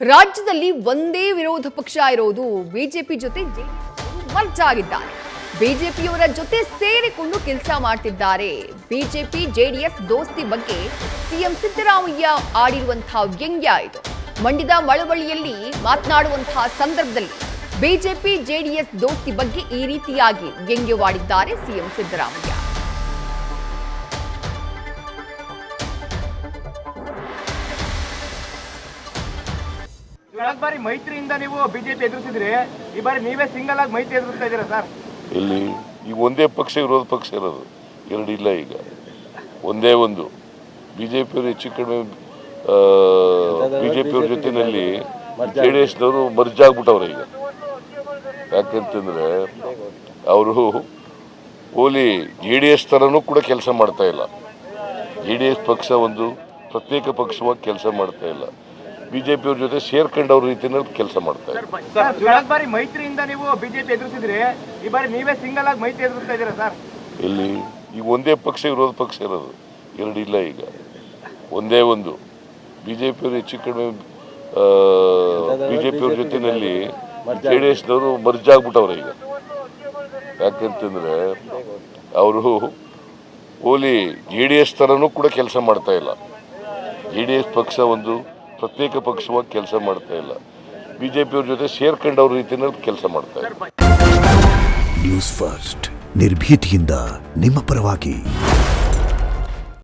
ರಾಜ್ಯದಲ್ಲಿ ಒಂದೇ ವಿರೋಧ ಪಕ್ಷ ಇರೋದು ಬಿಜೆಪಿ ಜೊತೆ ಮರ್ಜ್ ಆಗಿದ್ದಾರೆ. ಬಿಜೆಪಿಯವರ ಜೊತೆ ಸೇರಿಕೊಂಡು ಕೆಲಸ ಮಾಡ್ತಿದ್ದಾರೆ. ಬಿಜೆಪಿ ಜೆಡಿಎಸ್ ದೋಸ್ತಿ ಬಗ್ಗೆ ಸಿಎಂ ಸಿದ್ದರಾಮಯ್ಯ ಆಡಿರುವಂತಹ ವ್ಯಂಗ್ಯ ಇದು. ಮಂಡ್ಯದ ಮಳವಳ್ಳಿಯಲ್ಲಿ ಮಾತನಾಡುವಂತಹ ಸಂದರ್ಭದಲ್ಲಿ ಬಿಜೆಪಿ ಜೆಡಿಎಸ್ ದೋಸ್ತಿ ಬಗ್ಗೆ ಈ ರೀತಿಯಾಗಿ ವ್ಯಂಗ್ಯವಾಡಿದ್ದಾರೆ ಸಿಎಂ ಸಿದ್ದರಾಮಯ್ಯ. ಕಳೆದ ಬಾರಿ ಮೈತ್ರಿಯಿಂದ ನೀವು ಬಿಜೆಪಿ ಎದುರಿಸಿದ್ರಿ, ಈ ಬಾರಿ ನೀವೇ ಸಿಂಗಲ್ ಆಗಿ ಮೈತ್ರಿ ಎದುರಿಸ್ತಾ ಇದ್ದೀರಾ ಸರ್? ಇಲ್ಲಿ ಈಗ ಒಂದೇ ಪಕ್ಷ ವಿರೋಧ ಪಕ್ಷ ಇರೋದು, ಎರಡು ಇಲ್ಲ. ಈಗ ಒಂದೇ ಒಂದು ಬಿಜೆಪಿಯವರು ಹೆಚ್ಚು ಕಡಿಮೆ ಬಿಜೆಪಿಯವ್ರ ಜೊತೆಯಲ್ಲಿ ಜೆಡಿಎಸ್ನವರು ಮರ್ಜ್ ಆಗ್ಬಿಟ್ಟವ್ರೆ. ಈಗ ಯಾಕಂತಂದ್ರೆ ಅವರು ಓಲಿ ಜೆಡಿಎಸ್ ಥರನೂ ಕೂಡ ಕೆಲಸ ಮಾಡ್ತಾ ಇಲ್ಲ. ಜೆಡಿಎಸ್ ಪಕ್ಷ ಒಂದು ಪ್ರತ್ಯೇಕ ಪಕ್ಷವಾಗಿ ಕೆಲಸ ಮಾಡ್ತಾ ಇಲ್ಲ. ಬಿಜೆಪಿಯವ್ರ ಜೊತೆ ಸೇರ್ಕೊಂಡವ್ರ ರೀತಿಯಲ್ಲಿ ಕೆಲಸ ಮಾಡ್ತಾ ಇದ್ದಾರೆ. ಕಳೆದ ಬಾರಿ ಮೈತ್ರಿಯಿಂದ ನೀವು ಬಿಜೆಪಿ ಎದುರಿಸಿದ್ರಿ, ಈ ಬಾರಿ ನೀವೇ ಸಿಂಗಲ್ ಆಗಿ ಮೈತ್ರಿ ಎದುರಿಸ್ತಾ ಇದ್ದೀರಾ ಸರ್? ಇಲ್ಲಿ ಈಗ ಒಂದೇ ಪಕ್ಷ ವಿರೋಧ ಪಕ್ಷ ಇರೋದು, ಎರಡು ಇಲ್ಲ. ಈಗ ಒಂದೇ ಒಂದು ಬಿಜೆಪಿಯವರು ಹೆಚ್ಚು ಕಡಿಮೆ ಬಿಜೆಪಿಯವ್ರ ಜೊತೆಯಲ್ಲಿ ಜೆಡಿಎಸ್ನವರು ಮರ್ಜ್ ಆಗ್ಬಿಟ್ಟವ್ರೆ. ಈಗ ಯಾಕಂತಂದ್ರೆ ಅವರು ಓಲಿ ಜೆಡಿಎಸ್ ಥರನೂ ಕೂಡ ಕೆಲಸ ಮಾಡ್ತಾ ಇಲ್ಲ. ಜೆಡಿಎಸ್ ಪಕ್ಷ ಒಂದು ಪ್ರತ್ಯೇಕ ಪಕ್ಷವಾಗಿ ಕೆಲಸ ಮಾಡ್ತಾ ಇಲ್ಲ. ಬಿಜೆಪಿಯವ್ರ ಜೊತೆ ಸೇರ್ಕೊಂಡವ್ರ ರೀತಿಯಲ್ಲಿ ಕೆಲಸ ಮಾಡ್ತಾ ಇದ್ದಾರೆ. ನ್ಯೂಸ್ ಫಸ್ಟ್ ನಿರ್ಭೀತಿಯಿಂದ ನಿಮ್ಮ ಪರವಾಗಿ.